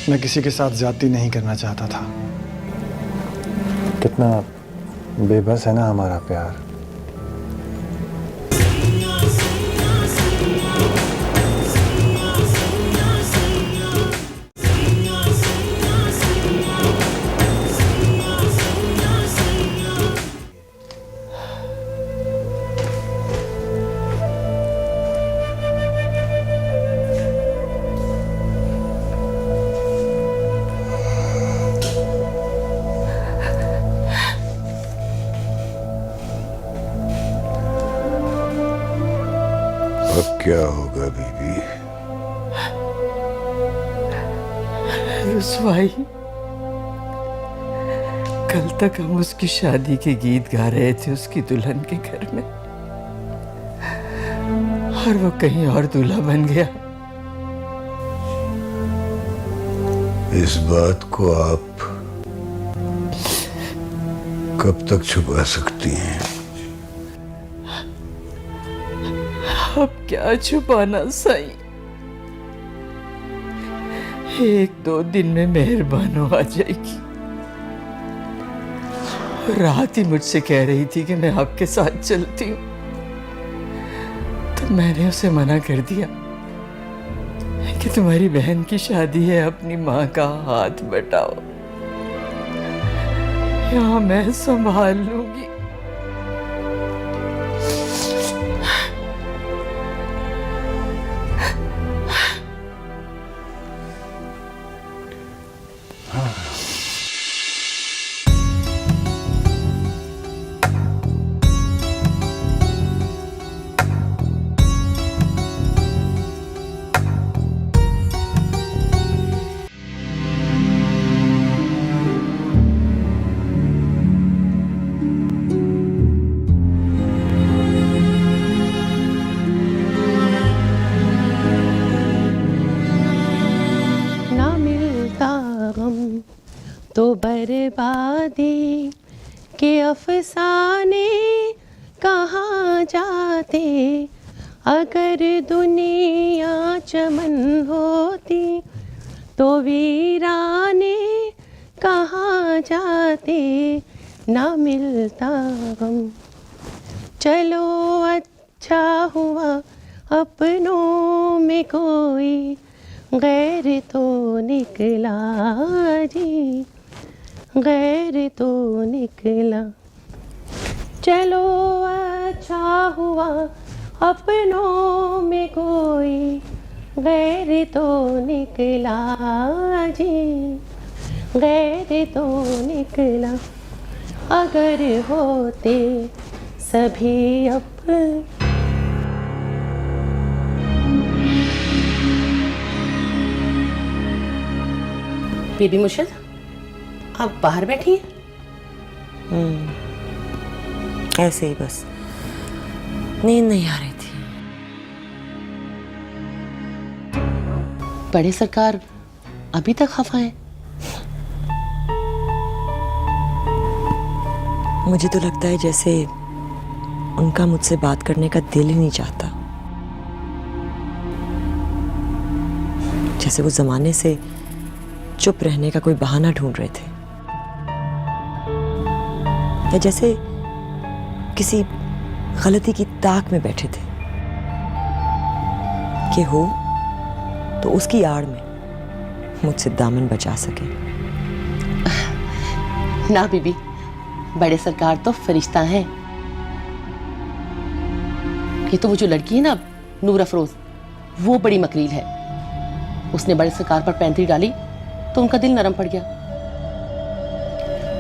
मैं किसी के साथ ज्यादती नहीं करना चाहता था। कितना बेबस है ना हमारा प्यार। अब क्या होगा बीबी? रुसवाई। कल तक हम उसकी शादी के गीत गा रहे थे उसकी दुल्हन के घर में, और वो कहीं और दूल्हा बन गया। इस बात को आप कब तक छुपा सकती हैं? अब क्या छुपाना साईं, 1-2 दिन में मेहरबानो आ जाएगी। रात ही मुझसे कह रही थी कि मैं आपके साथ चलती हूँ, तो मैंने उसे मना कर दिया कि तुम्हारी बहन की शादी है, अपनी माँ का हाथ बटाओ, यहाँ मैं संभाल लूंगी। तो बर्बादी के अफसाने कहाँ जाते, अगर दुनिया चमन होती तो वीराने कहाँ जाते, ना मिलता गम। चलो अच्छा हुआ अपनों में कोई गैर तो निकला जी, गैर तो निकला। चलो अच्छा हुआ अपनों में कोई गैर तो निकला जी, गैर तो निकला। अगर होते सभी अपने। बीबी मुर्शिद, आप बाहर बैठी हैं? ऐसे ही बस नींद नहीं आ रही थी। बड़े सरकार अभी तक खफा हैं? मुझे तो लगता है जैसे उनका मुझसे बात करने का दिल ही नहीं चाहता, जैसे वो जमाने से चुप रहने का कोई बहाना ढूंढ रहे थे, या जैसे किसी गलती की ताक में बैठे थे कि हो तो उसकी आड़ में मुझसे दामन बचा सके। ना बीबी, बड़े सरकार तो फरिश्ता हैं। ये तो वो जो लड़की है ना नूर अफरोज, वो बड़ी मकरील है। उसने बड़े सरकार पर पैंतरी डाली तो उनका दिल नरम पड़ गया,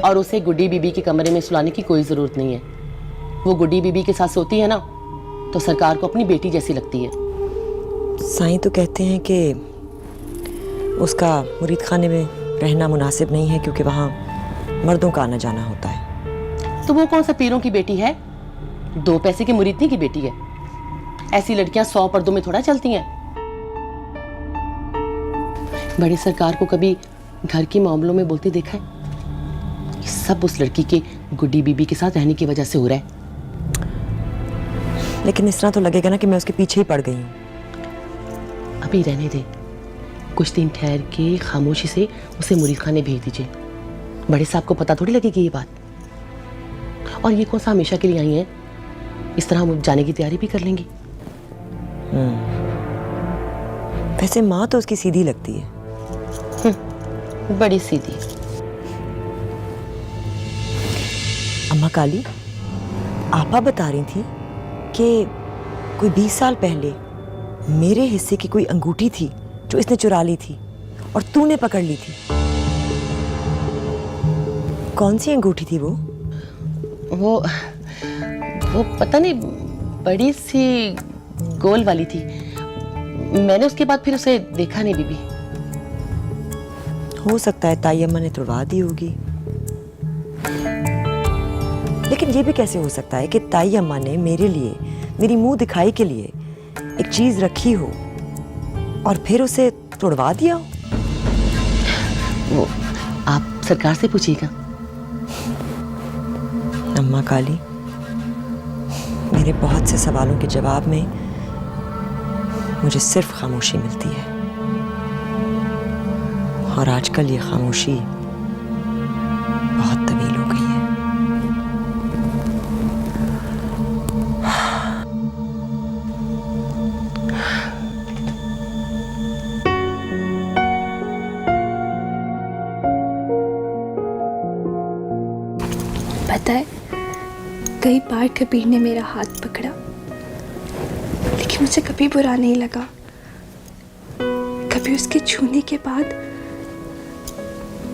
और उसे गुड्डी बीबी के कमरे में सुलाने की कोई जरूरत नहीं है। वो गुड्डी बीबी के साथ सोती है ना तो सरकार को अपनी बेटी जैसी लगती है। साईं तो कहते हैं कि उसका मुरीद खाने में रहना मुनासिब नहीं है क्योंकि वहाँ मर्दों का आना जाना होता है। तो वो कौन सा पीरों की बेटी है, 2 पैसे के मुरीदनी की बेटी है। ऐसी लड़कियां 100 पर्दों में थोड़ा चलती हैं। बड़े सरकार को कभी घर के मामलों में बोलते देखा है? ये सब उस लड़की के गुड्डी बीबी के साथ रहने की वजह से हो रहा है। लेकिन इस तरह तो लगेगा ना कि मैं उसके पीछे ही पड़ गई हूँ। अभी रहने दे, कुछ दिन ठहर के खामोशी से उसे मुरीद खाने भेज दीजिए। बड़े साहब को पता थोड़ी लगेगी ये बात। और ये कौन सा हमेशा के लिए आई हैं, इस तरह हम जाने की तैयारी भी कर लेंगी। वैसे माँ तो उसकी सीधी लगती है। बड़ी सीधी। अम्मा काली, आपा बता रही थी कि कोई 20 साल पहले मेरे हिस्से की कोई अंगूठी थी जो इसने चुरा ली थी और तूने पकड़ ली थी। कौन सी अंगूठी थी वो पता नहीं, बड़ी सी गोल वाली थी। मैंने उसके बाद फिर उसे देखा नहीं बीबी। हो सकता है ताई अम्मा ने तुड़वा दी होगी, लेकिन ये भी कैसे हो सकता है कि ताई अम्मा ने मेरे लिए, मेरी मुंह दिखाई के लिए एक चीज रखी हो और फिर उसे तोड़वा दिया हो। वो आप सरकार से पूछिएगा। अम्मा काली, मेरे बहुत से सवालों के जवाब में मुझे सिर्फ खामोशी मिलती है, और आजकल ये खामोशी बहुत तवील हो गई है। पता है, कई बार कबीर ने मेरा हाथ पकड़ा, लेकिन मुझे कभी बुरा नहीं लगा। कभी उसके छूने के बाद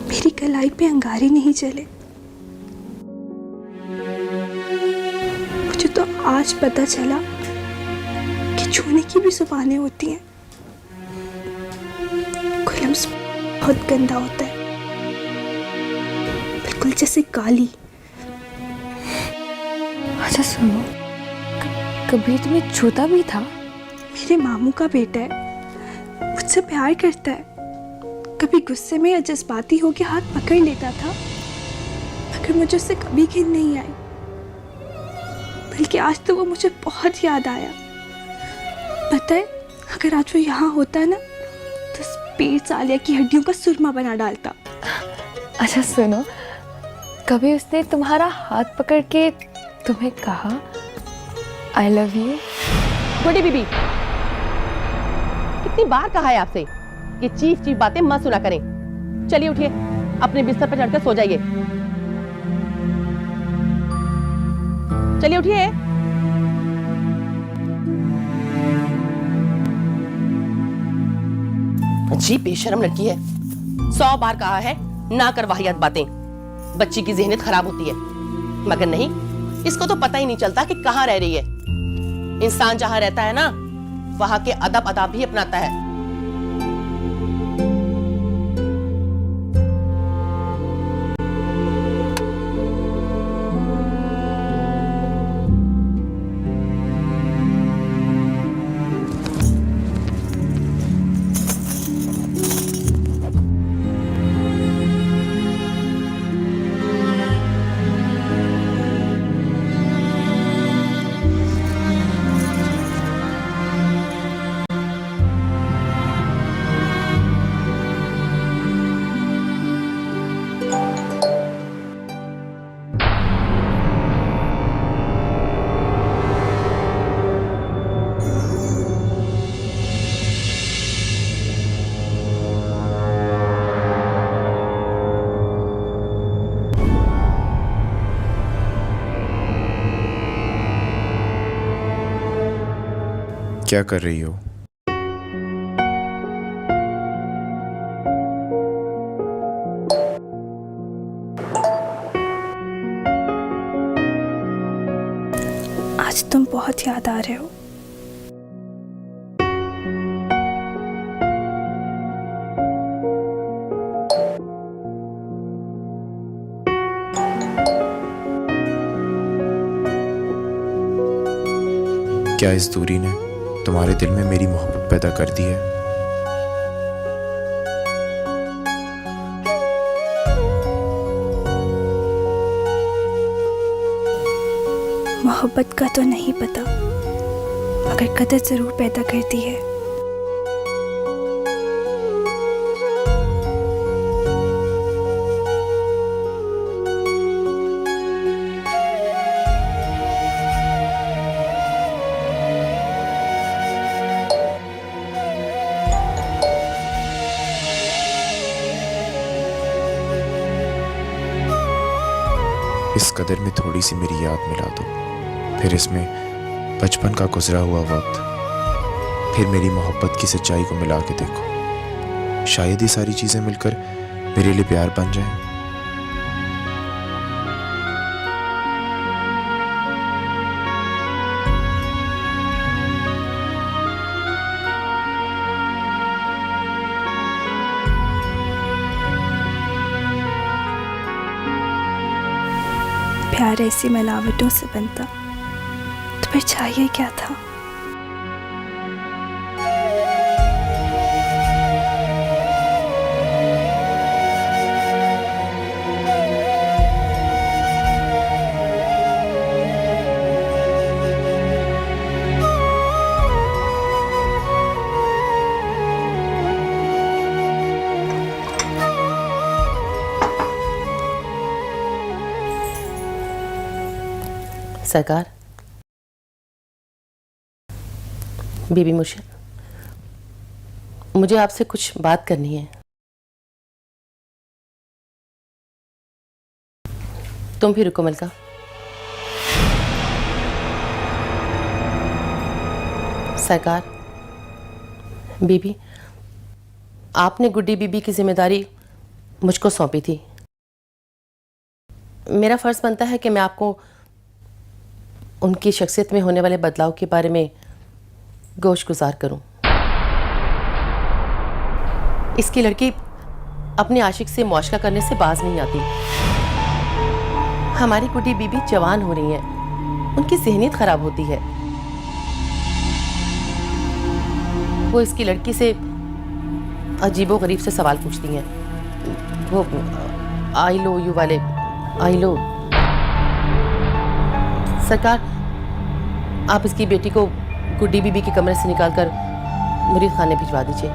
मेरी कलाई पे अंगारे नहीं चले। मुझे तो आज पता चला कि छूने की भी जुबानें होती हैं। कोई लफ्ज़ बहुत गंदा होता है, बिल्कुल जैसे गाली। अच्छा सुनो, कबीर तुम्हें छूता भी था? मेरे मामू का बेटा है, मुझसे प्यार करता है। कभी गुस्से में या जज्बाती होकर हाथ पकड़ लेता था, मगर मुझे उससे कभी घिन नहीं आई। बल्कि आज तो वो मुझे बहुत याद आया। पता है, अगर आज वो यहाँ होता ना, तो इस पेड़ सालिया की हड्डियों का सुरमा बना डालता। अच्छा सुनो, कभी उसने तुम्हारा हाथ पकड़ के तुम्हें कहा आई लव यू? छोटी बीबी, कितनी बार कहा है आपसे कि चीफ बातें मत सुना करें। चलिए उठिए, अपने बिस्तर पर चढ़कर सो जाइए। चलिए उठिए। जी बेशर्म लड़की है, 100 बार कहा है ना कर वाहियात बातें, बच्ची की ज़हनियत खराब होती है। मगर नहीं, इसको तो पता ही नहीं चलता कि कहाँ रह रही है। इंसान जहां रहता है ना, वहां के अदब अदाब भी अपनाता है। क्या कर रही हो? आज तुम बहुत याद आ रहे हो। क्या इस दूरी ने तुम्हारे दिल में मेरी मोहब्बत पैदा कर दी है? मोहब्बत का तो नहीं पता, मगर कदर जरूर पैदा करती है। इस कदर में थोड़ी सी मेरी याद मिला दो, फिर इसमें बचपन का गुजरा हुआ वक्त, फिर मेरी मोहब्बत की सच्चाई को मिला के देखो। शायद ये सारी चीज़ें मिलकर मेरे लिए प्यार बन जाएं। प्यार ऐसी मिलावटों से बनता तो फिर चाहिए क्या था? सरकार, बीबी मुझे आपसे कुछ बात करनी है। तुम भी रुको मलका। सरकार, बीबी, आपने गुड्डी बीबी की जिम्मेदारी मुझको सौंपी थी। मेरा फर्ज बनता है कि मैं आपको उनकी शख्सियत में होने वाले बदलाव के बारे में गोशगुजार करूं। इसकी लड़की अपने आशिक से मुआशरा करने से बाज नहीं आती। हमारी गुड्डी बीबी जवान हो रही है, उनकी ज़हनियत खराब होती है। वो इसकी लड़की से अजीबो गरीब से सवाल पूछती हैं। वो आई लो यू वाले आई लो। सरकार, आप इसकी बेटी को गुड्डी बीबी के कमरे से निकालकर मुरीद खाने भिजवा दीजिए।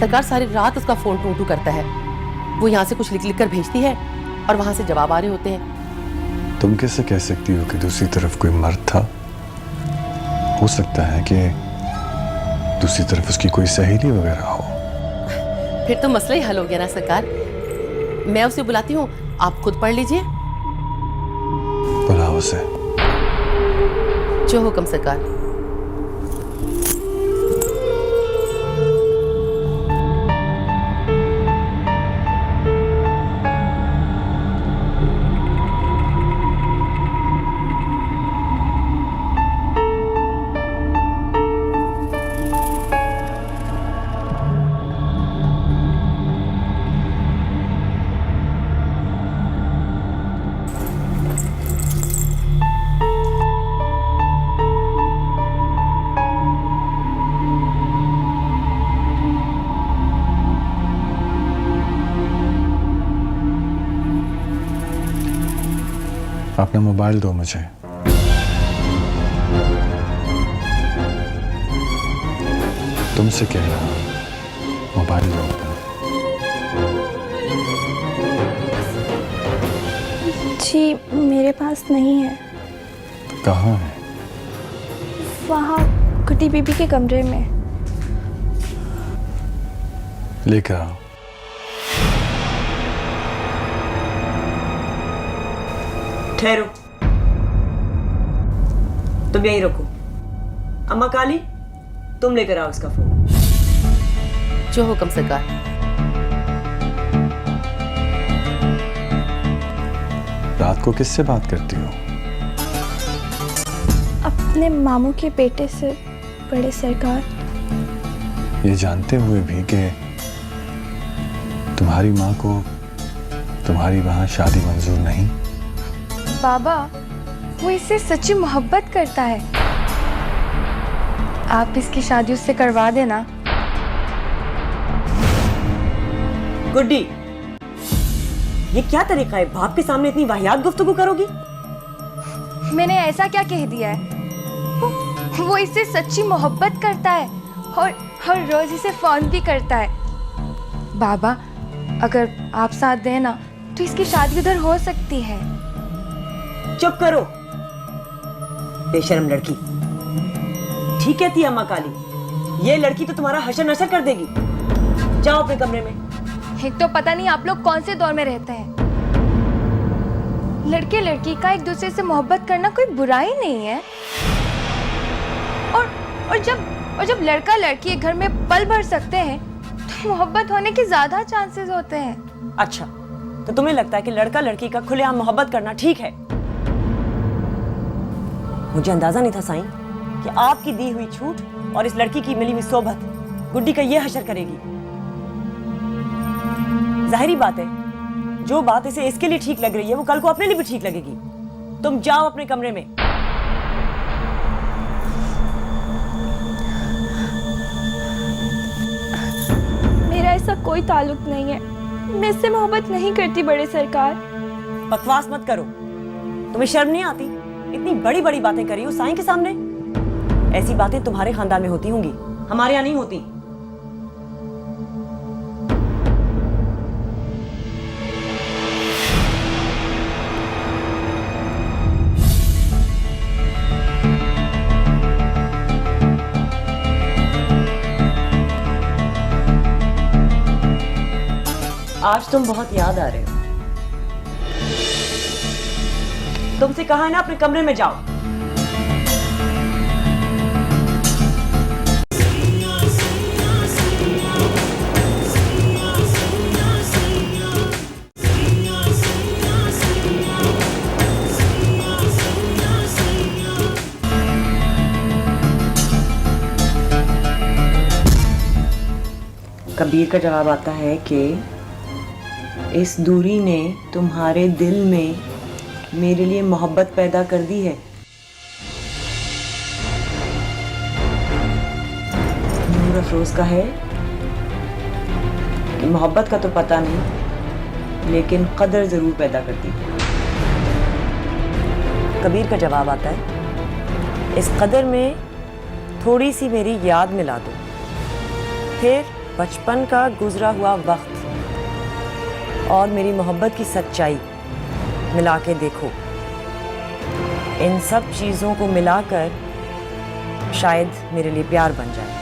सरकार, सारी रात उसका फोन टू करता है। वो यहाँ से कुछ लिख कर भेजती है और वहां से जवाब आ रहे होते हैं। तुम कैसे कह सकती हो कि दूसरी तरफ कोई मर्द था? हो सकता है कि दूसरी तरफ उसकी कोई सहेली वगैरह हो। फिर तो मसला ही हल हो गया ना सरकार। मैं उसे बुलाती हूँ, आप खुद पढ़ लीजिए। बुलाओ उसे। जो हुक्म सरकार। अपना मोबाइल दो मुझे। तुमसे कह रहा हूं, मोबाइल दो अपना। जी मेरे पास नहीं है। कहाँ है? वहाँ गुड्डी बीबी के कमरे में। लेकर आओ। ठहरो, तुम यहीं रुको। अम्मा काली, तुम लेकर आओ इसका फोन। जो हुक्म सरकार। रात को किससे बात करती हो? अपने मामू के बेटे से, बड़े सरकार। ये जानते हुए भी कि तुम्हारी माँ को तुम्हारी वहां शादी मंजूर नहीं। बाबा, वो इससे सच्ची मोहब्बत करता है। आप इसकी शादी उससे करवा देना। गुड्डी, ये क्या तरीका है? बाप के सामने इतनी वाहियात गुफ्तगू करोगी? मैंने ऐसा क्या कह दिया है? वो इससे सच्ची मोहब्बत करता है और हर रोज इसे फोन भी करता है। बाबा, अगर आप साथ देना तो इसकी शादी उधर हो सकती है। चुप करो, बेशर्म लड़की। ठीक कहती है अम्मा काली, ये लड़की तो तुम्हारा हशर नशर कर देगी। जाओ अपने कमरे में। एक तो पता नहीं आप लोग कौन से दौर में रहते हैं। लड़के लड़की का एक दूसरे से मोहब्बत करना कोई बुराई नहीं है। और जब लड़का लड़की एक घर में पल भर सकते हैं तो मोहब्बत होने के ज्यादा चांसेस होते हैं। अच्छा, तो तुम्हें लगता है कि लड़का लड़की का खुलेआम मोहब्बत करना ठीक है? मुझे अंदाजा नहीं था साईं कि आपकी दी हुई छूट और इस लड़की की मिली हुई सोबत गुड्डी का ये हशर करेगी। जाहिरी बात है, जो बात इसे इसके लिए ठीक लग रही है वो कल को अपने लिए भी ठीक लगेगी। तुम जाओ अपने कमरे में। मेरा ऐसा कोई ताल्लुक नहीं है, मैं इससे मोहब्बत नहीं करती बड़े सरकार। बकवास मत करो, तुम्हें शर्म नहीं आती? इतनी बड़ी बड़ी बातें करी हो साईं के सामने। ऐसी बातें तुम्हारे खानदान में होती होंगी, हमारे यहाँ नहीं होती। आज तुम बहुत याद आ रहे हो। तुमसे कहा है ना अपने कमरे में जाओ। कबीर का जवाब आता है कि इस दूरी ने तुम्हारे दिल में मेरे लिए मोहब्बत पैदा कर दी है। नूर अफरोज का है कि मोहब्बत का तो पता नहीं, लेकिन कदर जरूर पैदा करती है। कबीर का जवाब आता है, इस कदर में थोड़ी सी मेरी याद मिला दो, फिर बचपन का गुजरा हुआ वक्त और मेरी मोहब्बत की सच्चाई मिला के देखो। इन सब चीज़ों को मिलाकर शायद मेरे लिए प्यार बन जाए।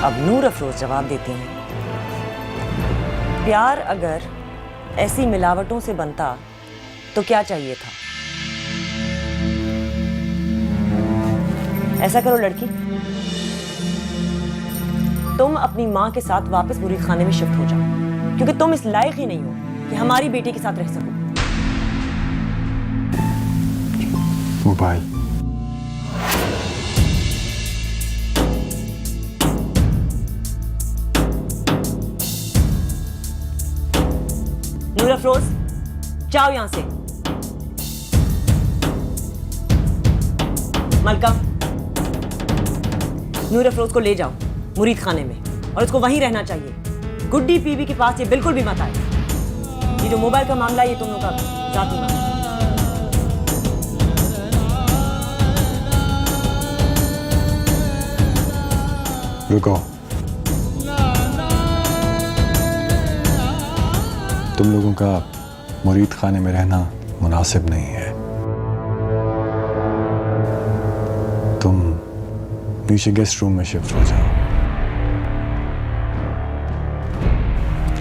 अब नूर अफरोज जवाब देती हैं, प्यार अगर ऐसी मिलावटों से बनता तो क्या चाहिए था? ऐसा करो लड़की, तुम अपनी माँ के साथ वापस मुरीद खाने में शिफ्ट हो जाओ, क्योंकि तुम इस लायक ही नहीं हो कि हमारी बेटी के साथ रह सको। मोबाइल। नूर अफरोज, जाओ यहां से। मलका, नूर अफरोज को ले जाओ मुरीद खाने में और उसको वहीं रहना चाहिए। गुड्डी पीवी के पास ये बिल्कुल भी मत आए। ये जो मोबाइल का मामला है ये तुम लोगों का जाती मामला है। रुको, तुम लोगों का मुरीद खाने में रहना मुनासिब नहीं है। तुम नीचे गेस्ट रूम में शिफ्ट हो जाओ।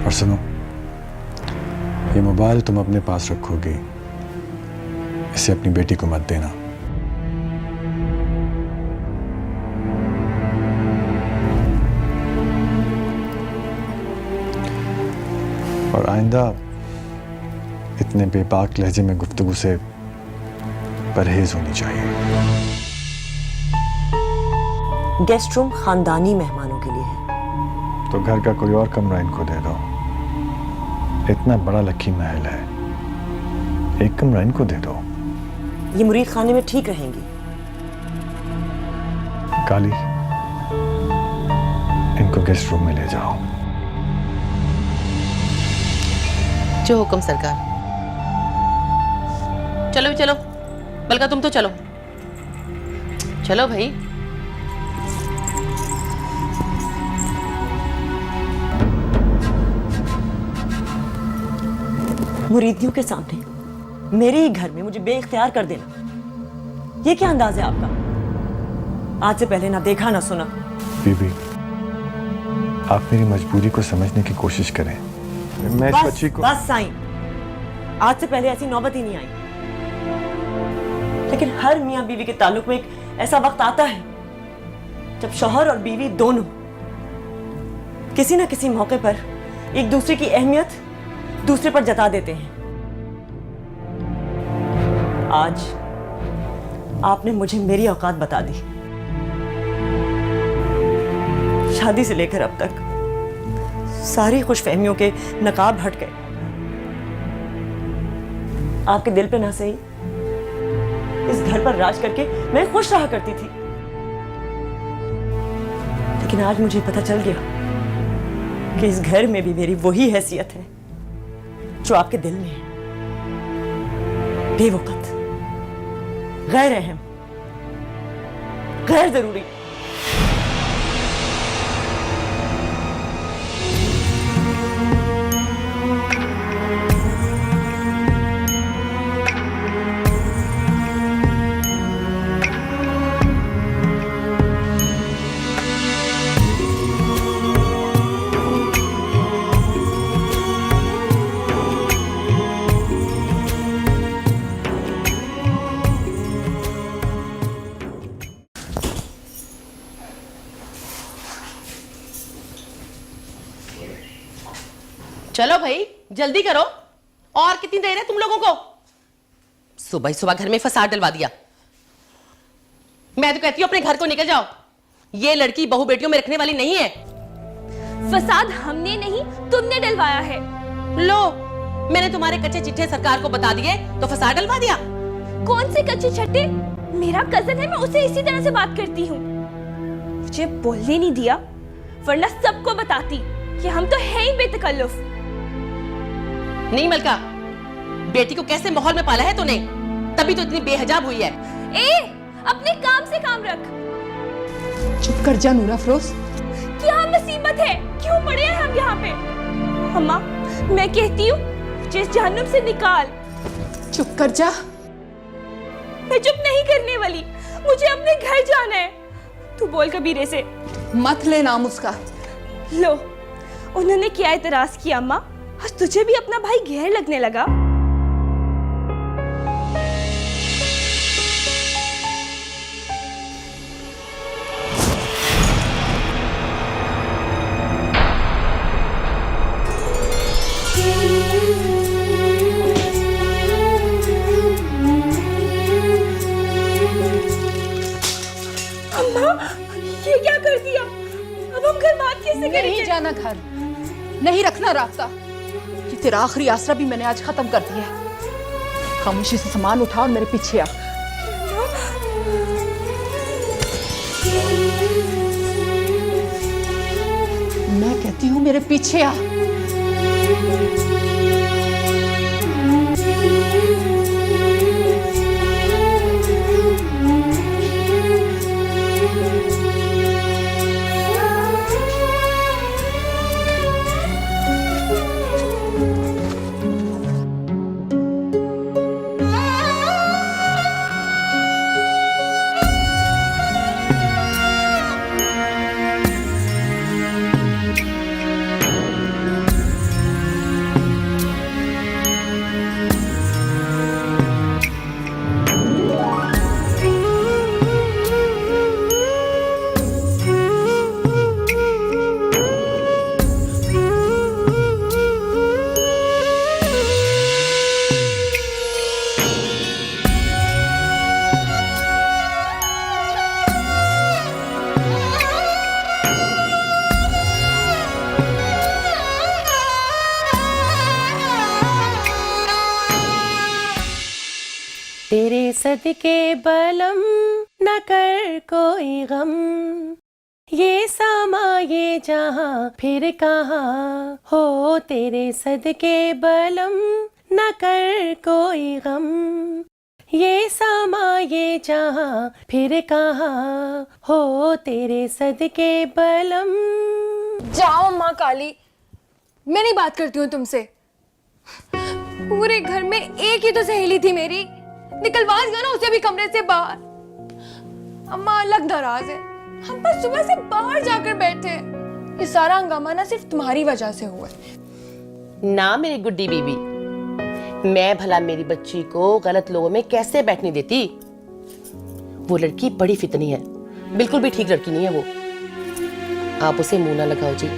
और सुनो, ये मोबाइल तुम अपने पास रखोगी, इसे अपनी बेटी को मत देना। और आइंदा इतने बेबाक लहजे में गुफ्तगू से परहेज होनी चाहिए। गेस्ट रूम खानदानी मेहमानों के लिए है, तो घर का कोई और कमरा इनको दे दो। इतना बड़ा लकी महल है, एक कमरा इनको दे दो। ये मुरीद खाने में ठीक रहेंगी। काली, इनको गेस्ट रूम में ले जाओ। जो हुक्म सरकार। चलो भी चलो, बल्कि तुम तो चलो, चलो भाई। मुरीदियों के सामने मेरे ही घर में मुझे बेइख्तियार कर देना, ये क्या अंदाज है आपका? आज से पहले ना देखा ना सुना। बीबी, आप मेरी मजबूरी को समझने की कोशिश करें। मैं इस बच्ची को बस साईं, आज से पहले ऐसी नौबत ही नहीं आई। लेकिन हर मियां बीवी के ताल्लुक में एक ऐसा वक्त आता है जब शौहर और बीवी दोनों किसी ना किसी मौके पर एक दूसरे की अहमियत दूसरे पर जता देते हैं। आज आपने मुझे मेरी औकात बता दी। शादी से लेकर अब तक सारी खुशफहमियों के नकाब हट गए। आपके दिल पे ना सही, इस घर पर राज करके मैं खुश रहा करती थी। लेकिन आज मुझे पता चल गया कि इस घर में भी मेरी वही हैसियत है जो आपके दिल में है। बेवकत, गैर अहम, गैर जरूरी। चलो भाई जल्दी करो, और कितनी देर है तुम लोगों को? सुबह ही सुबह घर में फसाद डलवा दिया। मैं तो कहती हूं अपने घर को निकल जाओ। ये लड़की बहू बेटियों में रखने वाली नहीं है। फसाद हमने नहीं तुमने डलवाया है। लो, मैंने तुम्हारे कच्चे चिट्ठे सरकार को बता दिए तो फसाद डलवा दिया। कौन से कच्चे छट्टे? मेरा कजन है, मैं उसे इसी तरह से बात करती हूँ। मुझे बोलने नहीं दिया, वरना सबको बताती कि हम तो है ही बेतकल्लुफ। नहीं मलका, बेटी को कैसे माहौल में पाला है तूने, तभी तो इतनी बेहजाब हुई है। ए, अपने काम से काम रख। चुप कर जा नूरा अफरोज। क्या मुसीबत है, क्यों पड़े हैं हम यहाँ पे? अम्मा, मैं कहती हूँ मुझे इस जहन्नुम से निकाल। चुप कर जा। मैं चुप नहीं करने वाली, मुझे अपने घर जाना है। तू बोल कबीरे से। मत ले नाम उसका। लो, उन्होंने क्या एतराज किया अम्मा? आज तुझे भी अपना भाई गैर लगने लगा? अम्मा, ये क्या कर दिया? अब हम घर बात कैसे करेंगे? नहीं जाना घर, नहीं रखना रास्ता। ये तेरा आखिरी आसरा भी मैंने आज खत्म कर दिया है। खामोशी से सामान उठा और मेरे पीछे आ। मैं कहती हूँ मेरे पीछे आ। तेरे सदके बलम न कर कोई गम, ये सामा ये जहां फिर कहाँ हो। तेरे सदके बलम न कर कोई गम, ये सामा ये जहां फिर कहाँ हो। तेरे सदके बलम। जाओ माँ काली, मैं नहीं बात करती हूँ तुमसे। पूरे घर में एक ही तो सहेली थी मेरी, निकलवा दिया ना उसे भी कमरे से बाहर। अम्मा अलग नाराज है, हम बस सुबह से बाहर जाकर बैठे, ये सारा हंगामा ना सिर्फ तुम्हारी वजह से हुआ है। ना मेरी गुड्डी बीबी, मैं भला मेरी बच्ची को गलत लोगों में कैसे बैठने देती? वो लड़की बड़ी फितनी है, बिल्कुल भी ठीक लड़की नहीं है वो। आप उसे मुंह ना लगाओ जी।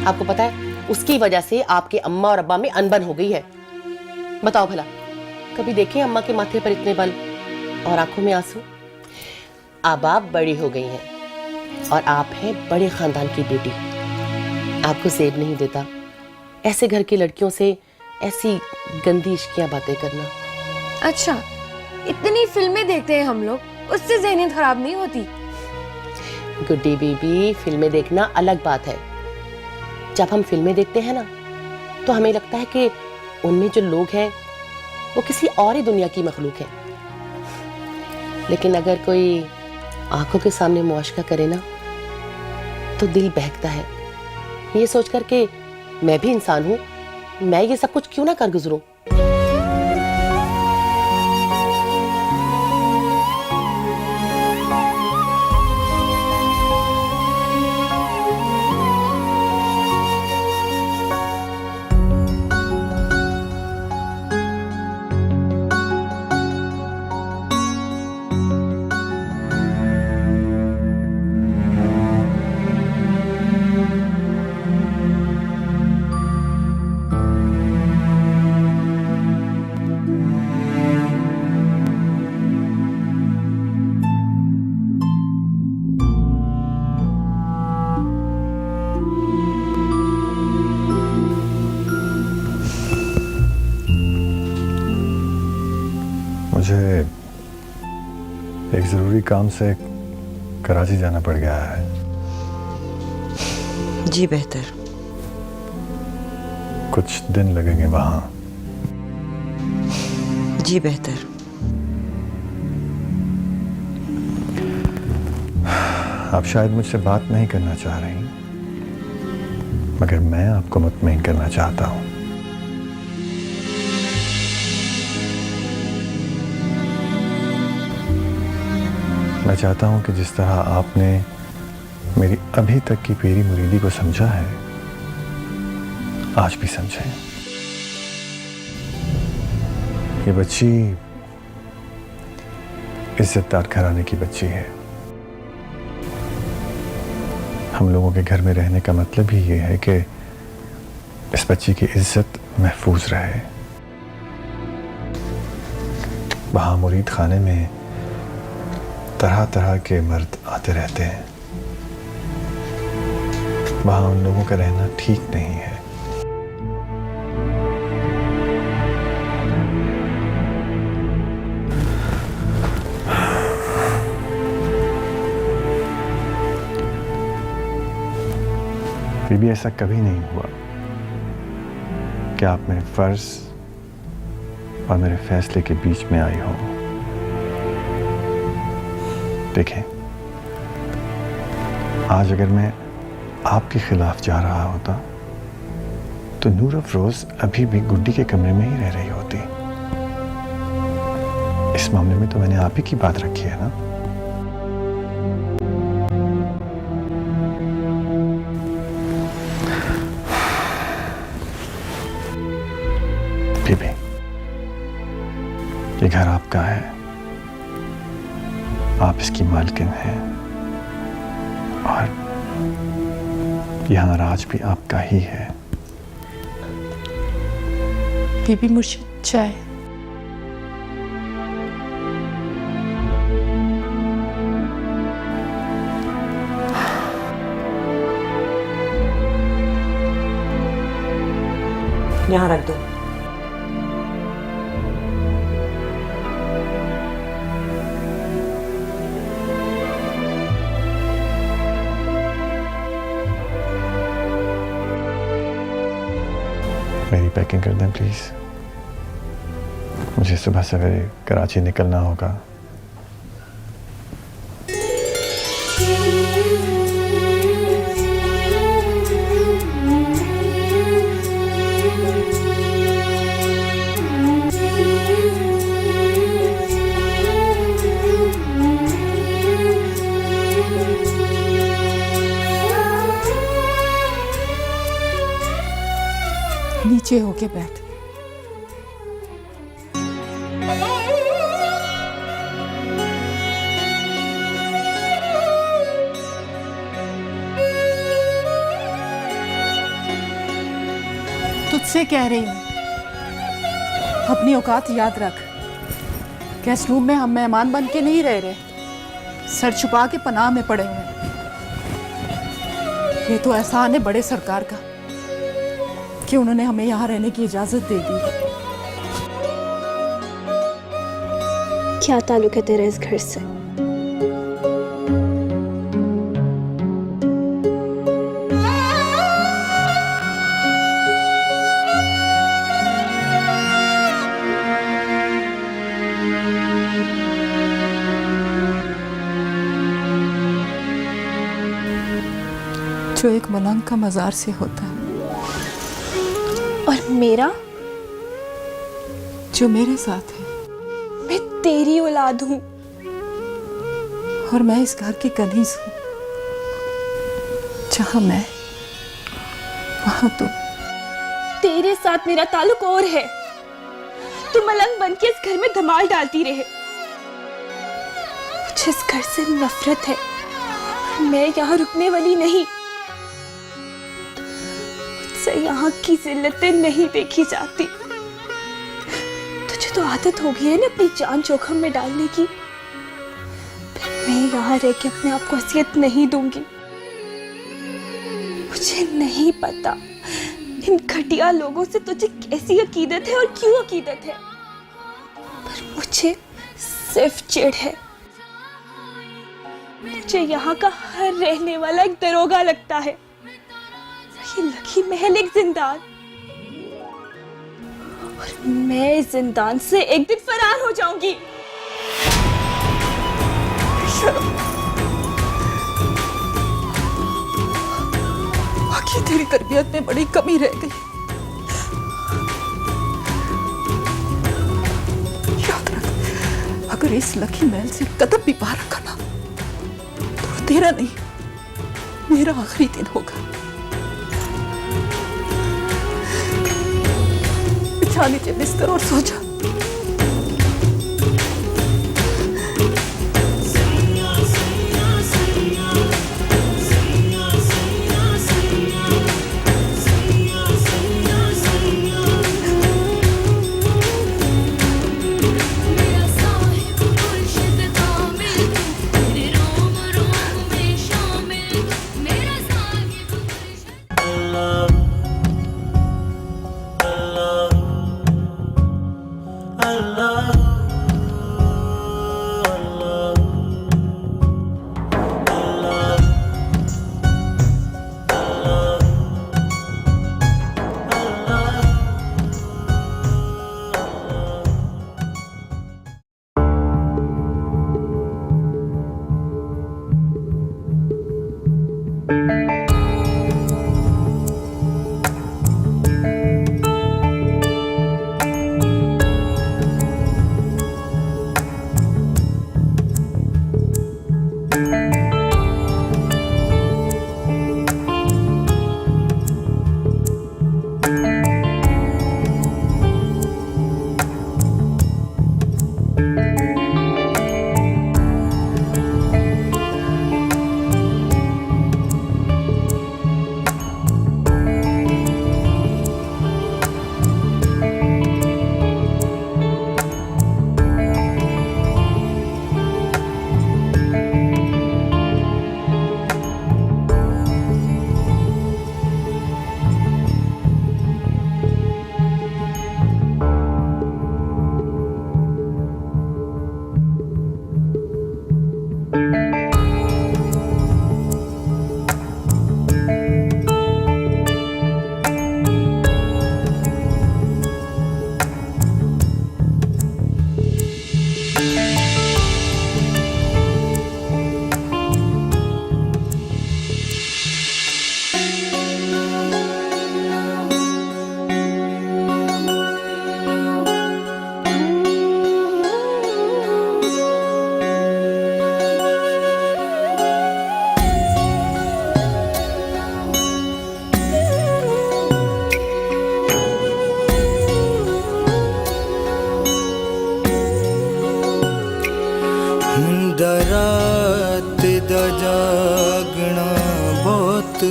आपको पता है उसकी वजह से आपके अम्मा और अब्बा में अनबन हो गई है। बताओ भला, कभी देखे अम्मा के माथे पर इतने बल और आंखों में आंसू? अब आप बड़ी हो गई हैं और आप हैं बड़े खानदान की बेटी। आपको सेब नहीं देता ऐसे घर की लड़कियों से ऐसी गंदी इश्कियां बातें करना। अच्छा, इतनी फिल्में देखते हैं हम लोग, उससे ज़हनियत खराब नहीं होती? गुड्डी बीबी, फिल्में देखना अलग बात है। जब हम फिल्में देखते हैं ना तो हमें लगता है कि उनमें जो लोग हैं वो किसी और ही दुनिया की मखलूक है। लेकिन अगर कोई आंखों के सामने मुआशका करे ना तो दिल बहकता है, ये सोचकर के मैं भी इंसान हूं, मैं ये सब कुछ क्यों ना कर गुजरूं। मुझे एक ज़रूरी काम से कराची जाना पड़ गया है। जी बेहतर। कुछ दिन लगेंगे वहाँ। जी बेहतर। आप शायद मुझसे बात नहीं करना चाह रही, मगर मैं आपको मुतमईन करना चाहता हूँ। मैं चाहता हूं कि जिस तरह आपने मेरी अभी तक की पीरी मुरीदी को समझा है, आज भी समझें। ये बच्ची इज्जतदार घराने की बच्ची है। हम लोगों के घर में रहने का मतलब ही ये है कि इस बच्ची की इज्जत महफूज रहे। वहां मुरीद खाने में तरह तरह के मर्द आते रहते हैं। वहां उन लोगों का रहना ठीक नहीं है। बीबी, ऐसा कभी नहीं हुआ कि आप मेरे फर्ज और मेरे फैसले के बीच में आई हो। देखें, आज अगर मैं आपके खिलाफ जा रहा होता तो नूर अफरोज अभी भी गुड्डी के कमरे में ही रह रही होती। इस मामले में तो मैंने आप ही की बात रखी है ना। बीबी, ये घर आपका है, आप इसकी मालकिन हैं और यहाँ राज भी आपका ही है। बीबी, मुझे चाय। यहाँ रख दो। मेरी पैकिंग कर दें प्लीज। मुझे सुबह सवेरे कराची निकलना होगा। नीचे होके बैठ। तुझसे कह रही हूं, अपनी औकात याद रख। गेस्ट रूम में हम मेहमान बन के नहीं रह रहे, सर छुपा के पनाह में पड़े हुए। ये तो एहसान है बड़े सरकार का कि उन्होंने हमें यहाँ रहने की इजाजत दे दी। क्या ताल्लुक है तेरा इस घर से? जो एक मलंग का मजार से होता है, और मेरा? जो मेरे साथ है। मैं तेरी औलाद हूँ। और मैं इस घर की कनीज हूँ। जहाँ मैं, वहाँ तुम। तेरे साथ मेरा ताल्लुक और है। तू मलंग बन के इस घर में धमाल डालती रहे। मुझे इस घर से नफरत है। मैं यहाँ रुकने वाली नहीं। मुझसे यहाँ की जिल्लतें नहीं देखी जाती। तुझे तो आदत हो गई है ना अपनी जान जोखिम में डालने की। मैं यहाँ रह के अपने आप को असियत नहीं दूंगी। मुझे नहीं पता इन घटिया लोगों से तुझे कैसी अकीदत है और क्यों अकीदत है, पर मुझे सिर्फ चिढ़ है। मुझे यहाँ का हर रहने वाला एक दरोगा लगता है। ये लकी महल एक जिंदान, और मैं इस जिंदान से एक दिन फरार हो जाऊंगी। बाकी तेरी तरबियत में बड़ी कमी रह गई। याद रख, अगर इस लकी महल से कदम भी बाहर रखा ना, तो तेरा नहीं, मेरा आखिरी दिन होगा। बिछा नीचे बिस्तर और सो जा।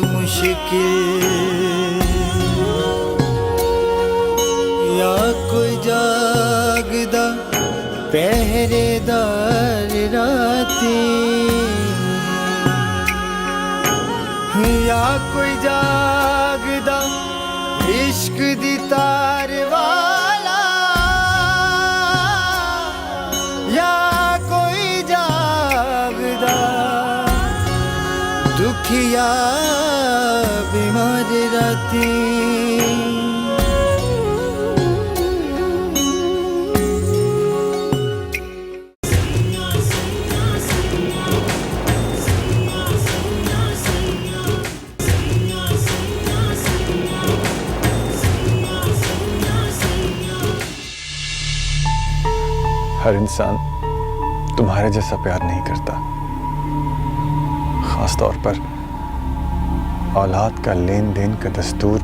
मुश्किल या कोई जागदा पहरेदार राती या कोई जागदा इश्क दी तार वाला या कोई जागदा दुखिया बीमार राती हर इंसान तुम्हारे जैसा प्यार नहीं करता, खास तौर पर औलाद का लेन देन का दस्तूर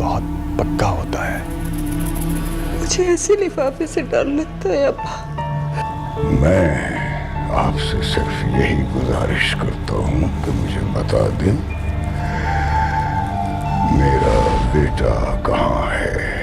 बहुत पक्का होता है। मुझे ऐसे लिफाफे से डर लगता है अब्बा। मैं आपसे सिर्फ यही गुजारिश करता हूँ कि मुझे बता दें मेरा बेटा कहाँ है।